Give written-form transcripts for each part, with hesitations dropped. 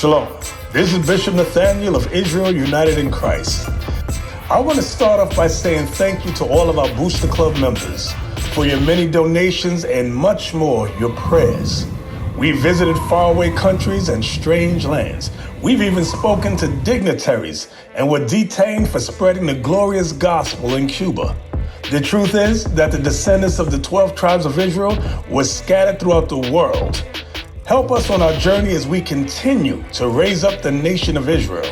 Shalom. This is Bishop Nathaniel of Israel United in Christ. I want to start off by saying thank you to all of our Booster Club members for your many donations and much more, your prayers. We visited faraway countries and strange lands. We've even spoken to dignitaries and were detained for spreading the glorious gospel in Cuba. The truth is that the descendants of the 12 tribes of Israel were scattered throughout the world. Help us on our journey as we continue to raise up the nation of Israel.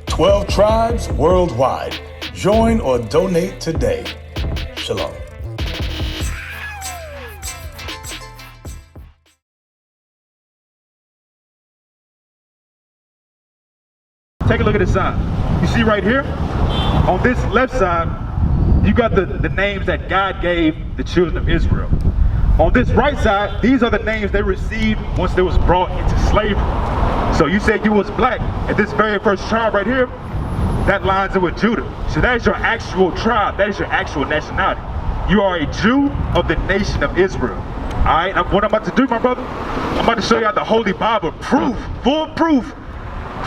12 tribes worldwide. Join or donate today. Shalom. Take a look at this side. You see right here, on this left side, you got the names that God gave the children of Israel. On this right side, these are the names they received once they was brought into slavery. So you said you was black, at this very first tribe right here, that lines up with Judah. So that is your actual tribe, that is your actual nationality. You are a Jew of the nation of Israel. All right, now what I'm about to do, my brother, I'm about to show you out the Holy Bible, proof, full proof,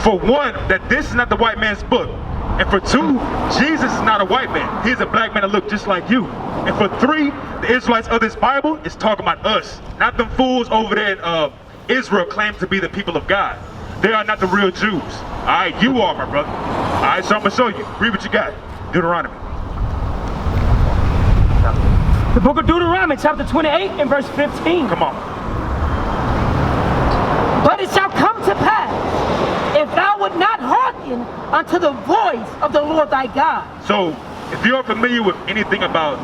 for one, that this is not the white man's book. And for two, Jesus is not a white man. He's a black man that looks just like you. And for three, the Israelites of this Bible is talking about us, not them fools over there in Israel claim to be the people of God. They are not the real Jews. All right, you are, my brother. All right, so I'm gonna show you. Read what you got. Deuteronomy. The book of Deuteronomy, chapter 28 and verse 15. Come on. But it shall come to pass, if thou would not hearken unto the voice of the Lord thy God. So, if you're familiar with anything about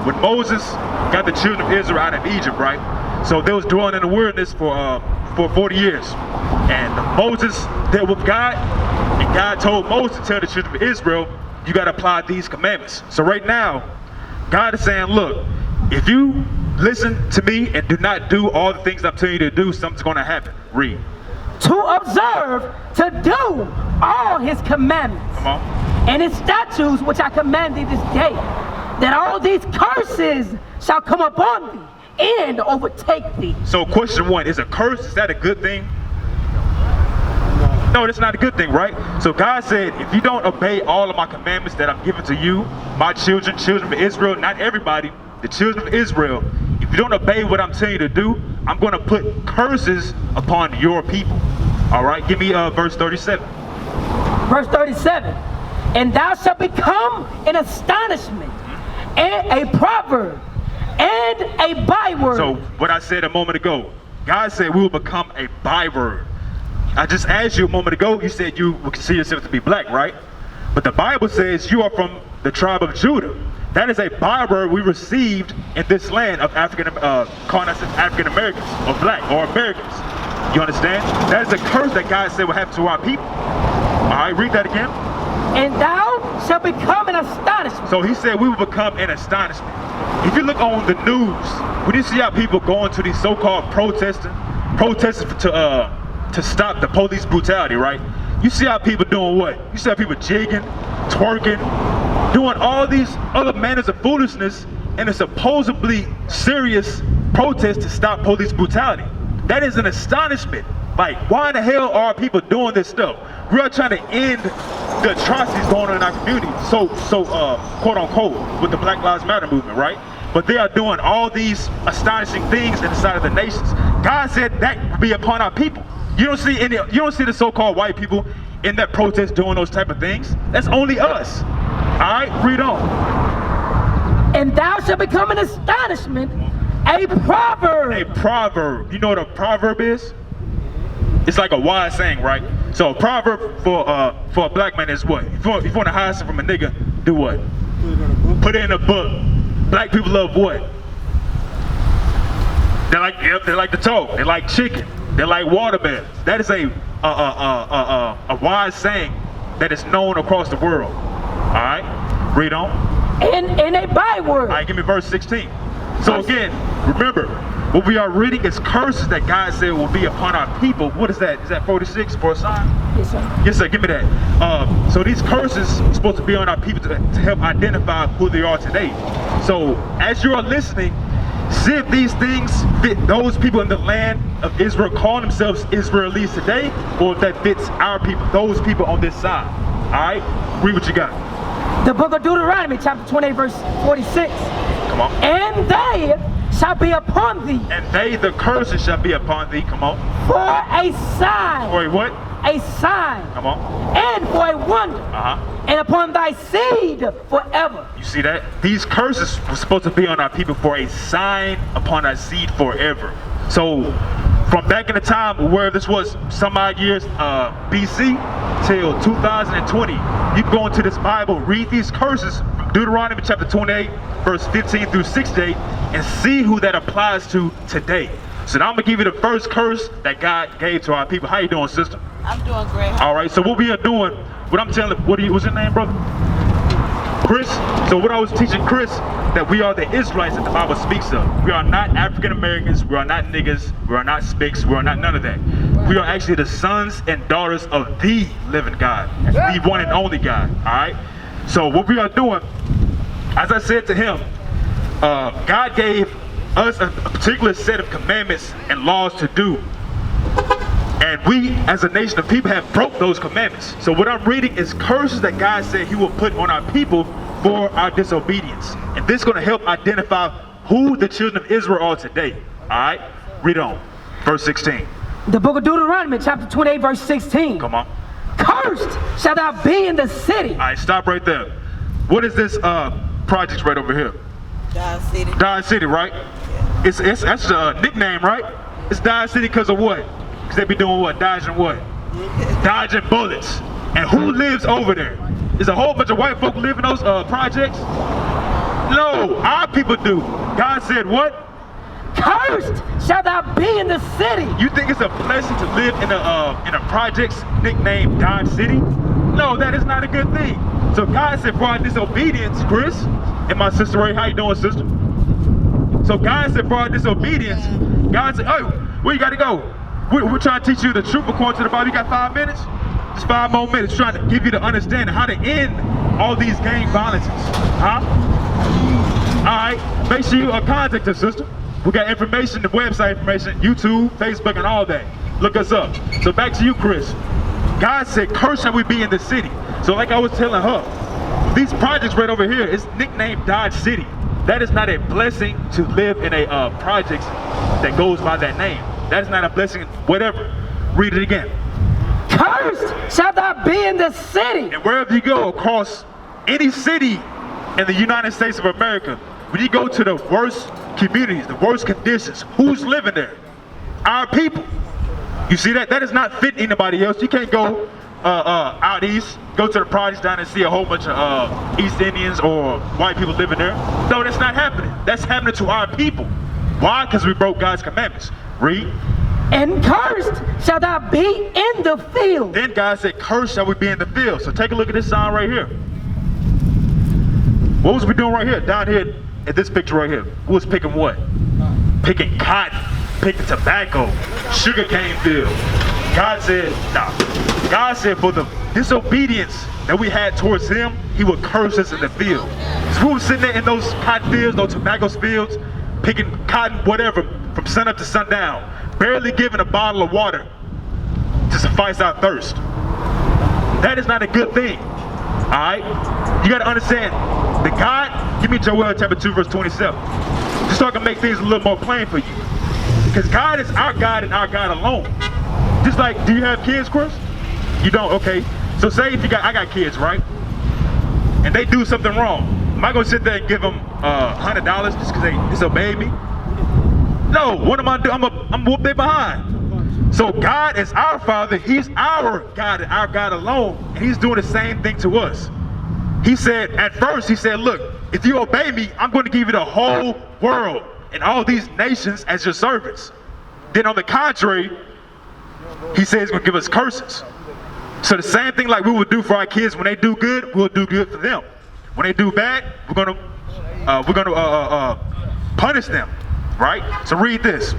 when Moses got the children of Israel out of Egypt, right? So they was dwelling in the wilderness for 40 years. And Moses dealt with God, and God told Moses to tell the children of Israel, you got to apply these commandments. So right now, God is saying, look, if you listen to me and do not do all the things I'm telling you to do, something's going to happen. Read. To observe, to do all his commandments. Come on. And his statutes which I command thee this day, that all these curses shall come upon thee and overtake thee. So question one, is a curse, is that a good thing? No, that's not a good thing, right? So God said, if you don't obey all of my commandments that I'm giving to you, my children of Israel, not everybody, the children of Israel, if you don't obey what I'm telling you to do, I'm going to put curses upon your people. All right, give me verse 37. Verse 37. And thou shalt become an astonishment, and a proverb, and a byword. So what I said a moment ago, God said we will become a byword. I just asked you a moment ago, you said you would consider yourself to be black, right? But the Bible says you are from the tribe of Judah. That is a byword we received in this land of calling us African Americans, or black, or Americans. You understand? That is a curse that God said will happen to our people. All right, read that again. And thou shalt become an astonishment. So he said we will become an astonishment. If you look on the news, when you see how people going to these so-called protesting to stop the police brutality, right? You see how people doing what? You see how people jigging, twerking, doing all these other manners of foolishness in a supposedly serious protest to stop police brutality. That is an astonishment. Like, why in the hell are people doing this stuff? We are trying to end the atrocities going on in our community, so quote unquote, with the Black Lives Matter movement, right? But they are doing all these astonishing things inside of the nations. God said that will be upon our people. You don't see the so-called white people in that protest doing those type of things. That's only us. All right, read on. And thou shalt become an astonishment, a proverb. A proverb. You know what a proverb is? It's like a wise saying, right? So a proverb for a black man is what? If you want to hide something from a nigga, do what? Put it in a book. Black people love what? They like the toe. They like chicken. They like watermelon. That is a wise saying that is known across the world. All right, read on. And a byword. All right, give me verse 16. So again, remember, what we are reading is curses that God said will be upon our people. What is that? Is that 46 for a sign? Yes, sir. Yes, sir. Give me that. So these curses are supposed to be on our people to help identify who they are today. So as you are listening, See if these things fit those people in the land of Israel calling themselves Israelites today, or if that fits our people, those people on this side. All right, read what you got. The book of Deuteronomy, chapter 28, verse 46. Come on. And they shall be upon thee. And they, the curses shall be upon thee. Come on. For a sign. For a what? A sign. Come on. And for a wonder. And upon thy seed forever. You see that? These curses were supposed to be on our people for a sign upon our seed forever. So, from back in the time where this was some odd years BC till 2020, you go into this Bible, read these curses from Deuteronomy chapter 28, verse 15 through 68, and see who that applies to today. So now I'm gonna give you the first curse that God gave to our people. How you doing, sister? I'm doing great. All right, so what we are doing, what I'm telling, what's your name, brother? Chris. So what I was teaching Chris, that we are the Israelites that the Bible speaks of. We are not African Americans, we are not niggas, we are not spics, we are not none of that. We are actually the sons and daughters of the living God, the one and only God, all right? So what we are doing, as I said to him, God gave us a particular set of commandments and laws to do. And we, as a nation of people, have broke those commandments. So what I'm reading is curses that God said he will put on our people for our disobedience. And this is going to help identify who the children of Israel are today. All right? Read on. Verse 16. The book of Deuteronomy, chapter 28, verse 16. Come on. Cursed shall thou be in the city. All right, stop right there. What is this project right over here? Dodge City. Dodge City, right? It's that's a nickname, right? It's Dodge City because of what? Because they be doing what? Dodging what? Dodging bullets. And who lives over there? Is a whole bunch of white folk live in those projects? No, our people do. God said what? Cursed shall thou be in the city. You think it's a blessing to live in a projects nicknamed Dodge City? No, that is not a good thing. So God said for our disobedience, Chris, and my sister Ray, how you doing, sister? So God said for our disobedience, God said, oh, where you gotta go? We're trying to teach you the truth according to the Bible. You got 5 minutes? Just 5 more minutes, trying to give you the understanding how to end all these gang violences. Huh? All right, make sure you contact us, sister. We got information, the website information, YouTube, Facebook, and all that. Look us up. So back to you, Chris. God said, curse shall we be in the city. So like I was telling her, these projects right over here is nicknamed Dodge City. That is not a blessing to live in a project that goes by that name. That is not a blessing, whatever. Read it again. Cursed shall thou be in the city. And wherever you go across any city in the United States of America, when you go to the worst communities, the worst conditions, who's living there? Our people. You see that? That does not fit anybody else. You can't go out east, go to the projects down and see a whole bunch of East Indians or white people living there. No, that's not happening. That's happening to our people. Why? Because we broke God's commandments. Read. And cursed shall thou be in the field. Then God said, cursed shall we be in the field. So take a look at this sign right here. What was we doing right here? Down here at this picture right here. Who was picking what? Picking cotton, picking tobacco, sugarcane field. God said, nah. God said for the disobedience that we had towards him, he would curse us in the field. So we were sitting there in those cotton fields, those tobacco fields, picking cotton, whatever, from sun up to sundown, barely giving a bottle of water to suffice our thirst. That is not a good thing, all right? You got to understand, the God, give me Joel chapter 2, verse 27. Just so I can make things a little more plain for you. Because God is our God and our God alone. Just like, do you have kids, Chris? You don't, okay. So say if I got kids, right? And they do something wrong. Am I gonna sit there and give them $100 just because they disobeyed me? No, what am I doing? I'm whoop their behind. So God is our Father, he's our God and our God alone, and he's doing the same thing to us. He said, at first, he said, look, if you obey me, I'm going to give you the whole world and all these nations as your servants. Then on the contrary, he says he's going to give us curses. So the same thing like we would do for our kids, when they do good, we'll do good for them. When they do bad, we're going to punish them, right? So read this.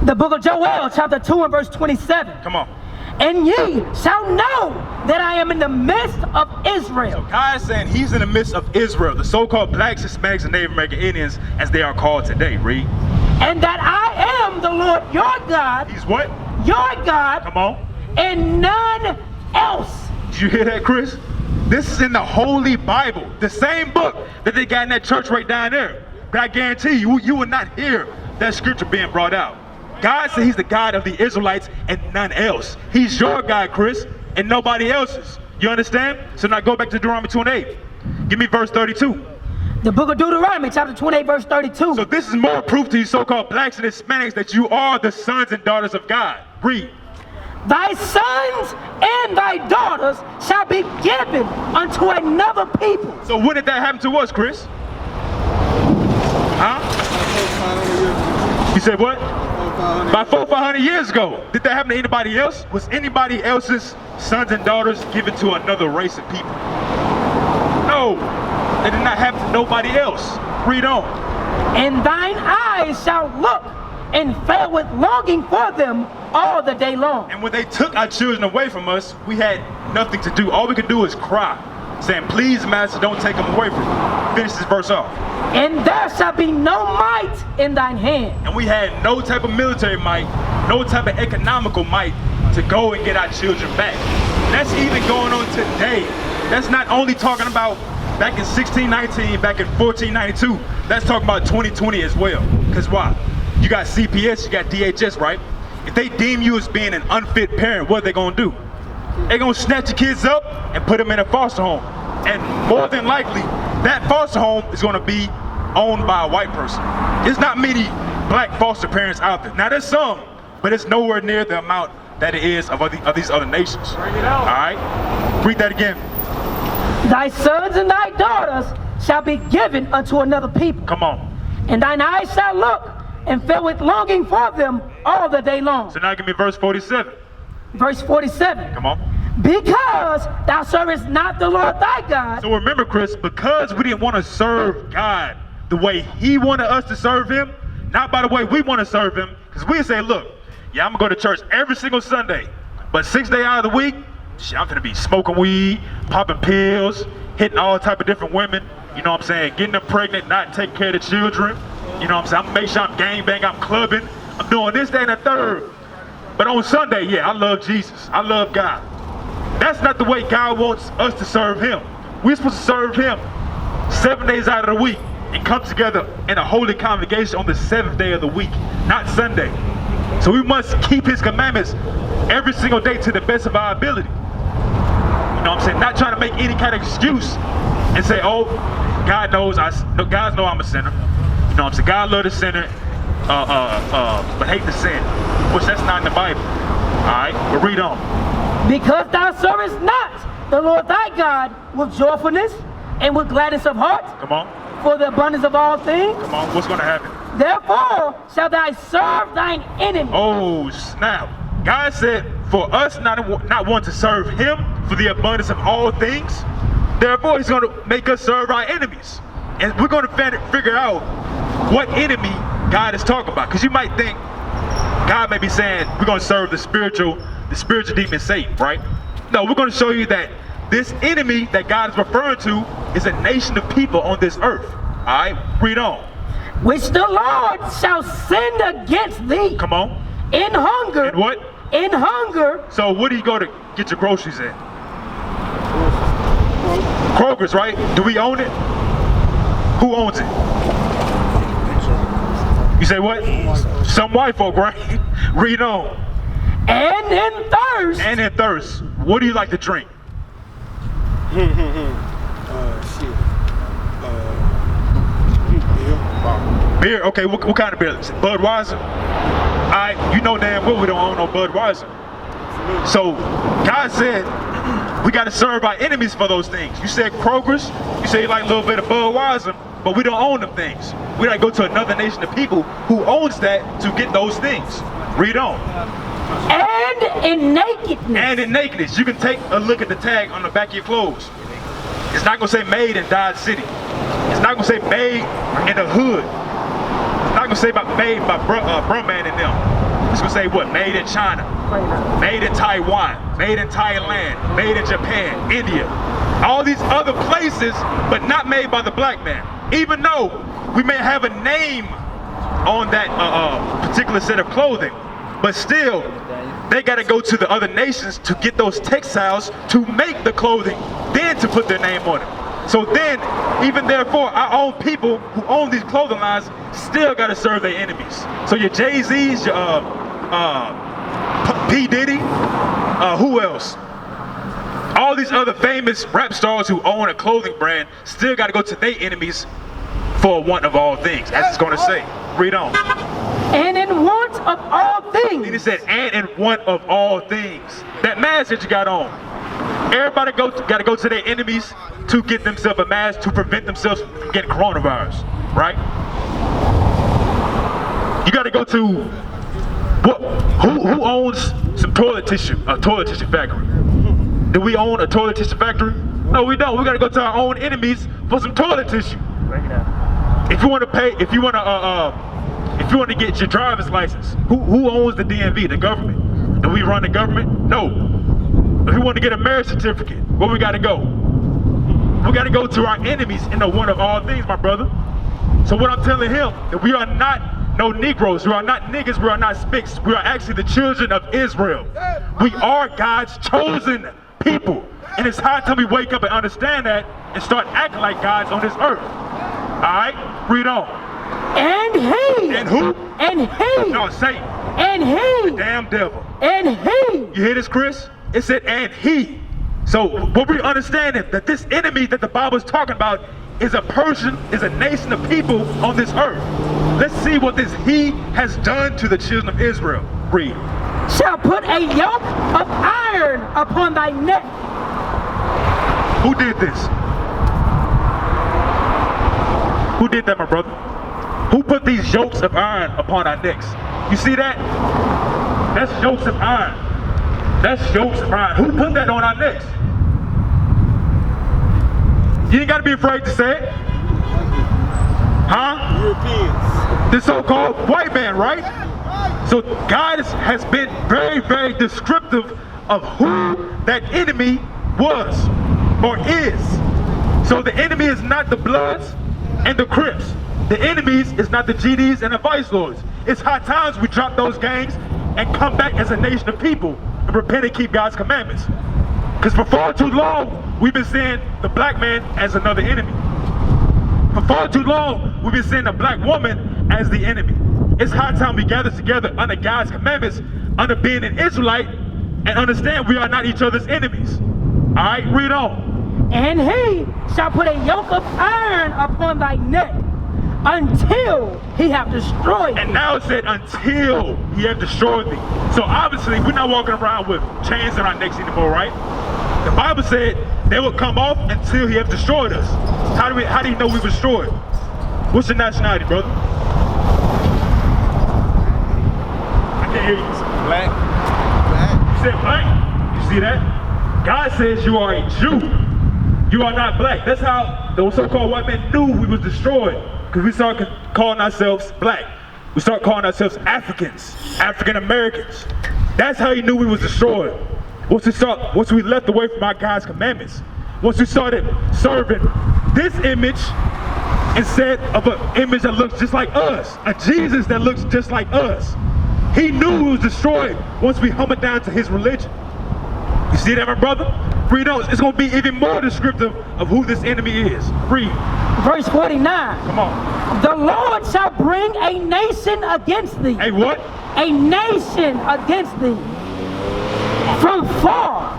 The book of Joel, chapter 2 and verse 27. Come on. And ye shall know that I am in the midst of Israel. So God is saying he's in the midst of Israel, the so-called blacks, Hispanics, and Native American Indians, as they are called today. Read. And that I am the Lord your God. He's what? Your God. Come on. And none else. Did you hear that, Chris? This is in the Holy Bible, the same book that they got in that church right down there. But I guarantee you, you will not hear that scripture being brought out. God said he's the God of the Israelites and none else. He's your God, Chris, and nobody else's. You understand? So now go back to Deuteronomy 28. Give me verse 32. The book of Deuteronomy, chapter 28, verse 32. So this is more proof to you so-called blacks and Hispanics that you are the sons and daughters of God. Read. Thy sons and thy daughters shall be given unto another people. So when did that happen to us, Chris? Huh? You said what? About 400-500 years ago. Did that happen to anybody else? Was anybody else's sons and daughters given to another race of people? No, that did not happen to nobody else. Read on. And thine eyes shall look and fail with longing for them all the day long. And when they took our children away from us, we had nothing to do. All we could do was cry, saying, please, Master, don't take them away from me. Finish this verse off. And there shall be no might in thine hand. And we had no type of military might, no type of economical might to go and get our children back. That's even going on today. That's not only talking about back in 1619, back in 1492. That's talking about 2020 as well. Because why? You got CPS, you got DHS, right? If they deem you as being an unfit parent, what are they gonna do? They're gonna snatch your kids up and put them in a foster home. And more than likely, that foster home is gonna be owned by a white person. There's not many black foster parents out there. Now there's some, but it's nowhere near the amount that it is of these other nations. All right, read that again. Thy sons and thy daughters shall be given unto another people. Come on. And thine eyes shall look and fill with longing for them all the day long. So now give me verse 47. Verse 47. Come on. Because thou servest not the Lord thy God. So remember, Chris, because we didn't want to serve God the way he wanted us to serve him, not by the way we want to serve him, because we say, look, yeah, I'm going to go to church every single Sunday, but 6 days out of the week, shit, I'm going to be smoking weed, popping pills, hitting all type of different women, you know what I'm saying, getting them pregnant, not taking care of the children, you know what I'm saying, I'm going to make sure I'm gangbang, I'm clubbing, I'm doing this, that, and the third. But on Sunday, yeah, I love Jesus, I love God. That's not the way God wants us to serve him. We're supposed to serve him 7 days out of the week and come together in a holy congregation on the 7th day of the week, not Sunday. So we must keep his commandments every single day to the best of our ability. You know what I'm saying? Not trying to make any kind of excuse and say, oh, God knows God knows I'm a sinner. You know what I'm saying? God loves the sinner, but hate the sin, which that's not in the Bible. All right, but read on. Because thou servest not the Lord thy God with joyfulness and with gladness of heart. Come on. For the abundance of all things. Come on, what's going to happen? Therefore shall thou serve thine enemy. Oh, snap. God said for us not want to serve him for the abundance of all things, therefore he's going to make us serve our enemies. And we're going to figure out what enemy God is talking about. Because you might think God may be saying we're going to serve the spiritual demon Satan, right? No, we're going to show you that this enemy that God is referring to is a nation of people on this earth. All right, read on. Which the Lord shall send against thee. Come on. In hunger. In what? In hunger. So where do you go to get your groceries at? Kroger's, right? Do we own it? Who owns it? You say what? Some white folk, right? Read on. And in thirst. And in thirst. What do you like to drink? Beer. Okay, what kind of beer? Budweiser? Alright, you know damn well we don't own no Budweiser. So God said we got to serve our enemies for those things. You said Kroger's, you say you like a little bit of Budweiser, but we don't own them things. We got to go to another nation of people who owns that to get those things. Read on. And in nakedness. And in nakedness. You can take a look at the tag on the back of your clothes. It's not going to say made in Dodge City. It's not going to say made in the hood. It's not going to say made by Brumman and them. It's gonna say what? Made in China, made in Taiwan, made in Thailand, made in Japan, India. All these other places, but not made by the black man. Even though we may have a name on that particular set of clothing, but still, they gotta go to the other nations to get those textiles to make the clothing, then to put their name on it. So then, even therefore, our own people who own these clothing lines still gotta serve their enemies. So your Jay-Z's, your P. Diddy, who else? All these other famous rap stars who own a clothing brand still gotta go to their enemies for want of all things, as it's gonna say. Read on. And in want of all things. And it said, and in want of all things. That mask that you got on. Everybody gotta go to their enemies to get themselves a mask to prevent themselves from getting coronavirus, right? You gotta go to, who owns some toilet tissue, a toilet tissue factory? Do we own a toilet tissue factory? No, we don't. We gotta go to our own enemies for some toilet tissue. If you want to pay, if you want to get your driver's license, who owns the DMV? The government. Do we run the government? No. If you want to get a marriage certificate, where we gotta go? We gotta go to our enemies in the one of all things, my brother. So what I'm telling him, that we are not no Negroes, we are not niggas, we are not spics, we are actually the children of Israel. We are God's chosen people. And it's high time we wake up and understand that and start acting like God's on this earth. Alright? Read on. And he. And who? And he. No, Satan. And he. The damn devil. And he. You hear this, Chris? It said, and he. So what we understand is that this enemy that the Bible is talking about is a person, is a nation of people on this earth. Let's see what this he has done to the children of Israel. Read. Shall put a yoke of iron upon thy neck. Who did this? Who did that, my brother? Who put these yokes of iron upon our necks? You see that? That's yokes of iron. That's yokes of iron. Who put that on our necks? You ain't gotta be afraid to say it. Huh? Europeans. The so-called white man, right? So God has been very, very descriptive of who that enemy was or is. So the enemy is not the Bloods and the Crips. The enemies is not the GDs and the Vice Lords. It's high times we drop those gangs and come back as a nation of people and repent and keep God's commandments. Because for far too long, we've been seeing the black man as another enemy. For far too long, we've been seeing the black woman as the enemy. It's high time we gather together under God's commandments, under being an Israelite, and understand we are not each other's enemies. All right, read on. And he shall put a yoke of iron upon thy neck until he have destroyed thee. And now it said until he have destroyed thee. So obviously we're not walking around with chains on our necks anymore, right? The Bible said they will come off until he have destroyed us. How do you know we were destroyed? What's your nationality, brother? I can't hear you. Black. You said black? You see that? God says you are a Jew. You are not black. That's how the so-called white man knew we was destroyed. Because we started calling ourselves black. We started calling ourselves Africans, African Americans. That's how he knew we was destroyed. Once we left away from our God's commandments. Once we started serving this image instead of an image that looks just like us. A Jesus that looks just like us. He knew we was destroyed once we humbled down to his religion. You see that, my brother? Read on. It's going to be even more descriptive of who this enemy is. Read. Verse 49. Come on. The Lord shall bring a nation against thee. A what? A nation against thee. From far,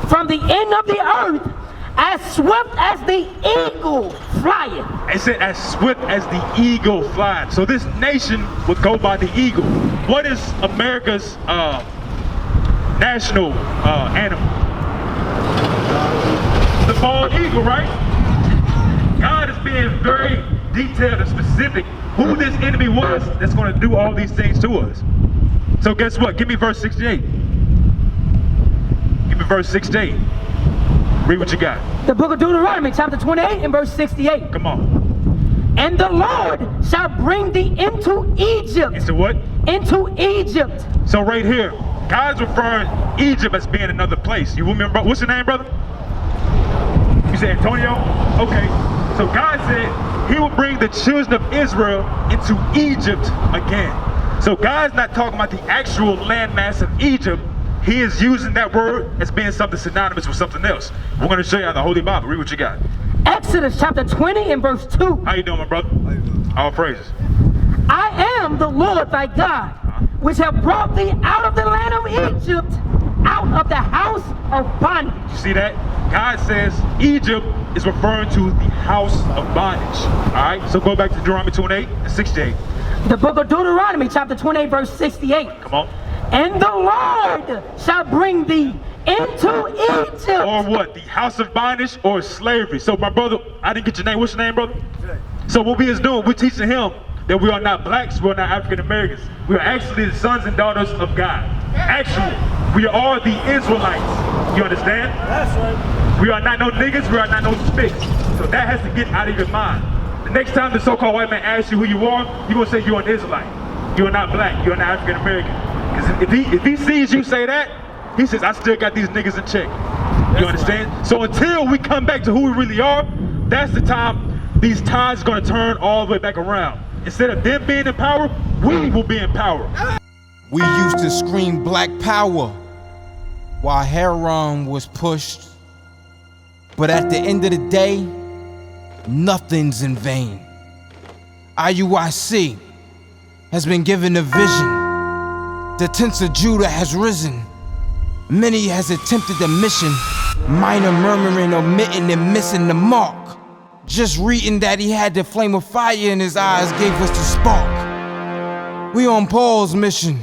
from the end of the earth, as swift as the eagle flyeth. It said as swift as the eagle flies. So this nation would go by the eagle. What is America's national animal? The bald eagle, right? God is being very detailed and specific who this enemy was that's going to do all these things to us. So guess what? Give me verse 68. Give me verse 68. Read what you got. The book of Deuteronomy, chapter 28 and verse 68. Come on. And the Lord shall bring thee into Egypt. Into what? Into Egypt. So right here, God's referring Egypt as being another place. You remember, what's your name, brother? You said Antonio? Okay. So God said he will bring the children of Israel into Egypt again. So God's not talking about the actual landmass of Egypt. He is using that word as being something synonymous with something else. We're going to show you out the Holy Bible. Read what you got. Exodus chapter 20 and verse 2. How you doing, my brother? How you doing? All praises. I am the Lord thy God, which have brought thee out of the land of Egypt, out of the house of bondage. You see that? God says Egypt is referring to the house of bondage. All right, so go back to Deuteronomy 28 and 68. The book of Deuteronomy chapter 28 verse 68. Come on. And the Lord shall bring thee into Egypt. Or what? The house of bondage or slavery. So my brother, I didn't get your name. What's your name, brother? Jay. So what we is doing, we're teaching him that we are not blacks, we are not African Americans. We are actually the sons and daughters of God. Actually, we are the Israelites. You understand? That's right. We are not no niggas, we are not no spics. So that has to get out of your mind. The next time the so-called white man asks you who you are, you're gonna say you're an Israelite. You're not black, you're not African American. Because if he sees you say that, he says, I still got these niggas in check. You understand? Right. So until we come back to who we really are, that's the time these tides are gonna turn all the way back around. Instead of them being in power, we will be in power. We used to scream black power while Heron was pushed. But at the end of the day, nothing's in vain. IUIC has been given a vision. The tents of Judah has risen. Many has attempted the mission, minor murmuring, omitting, and missing the mark. Just reading that he had the flame of fire in his eyes gave us the spark. We on Paul's mission.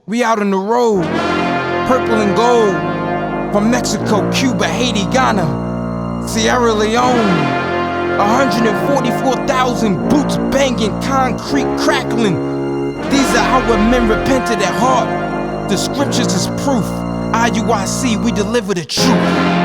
We out on the road, purple and gold, from Mexico, Cuba, Haiti, Ghana, Sierra Leone. 144,000 boots banging, concrete crackling. These are our men repented at heart. The scriptures is proof. IUIC, we deliver the truth.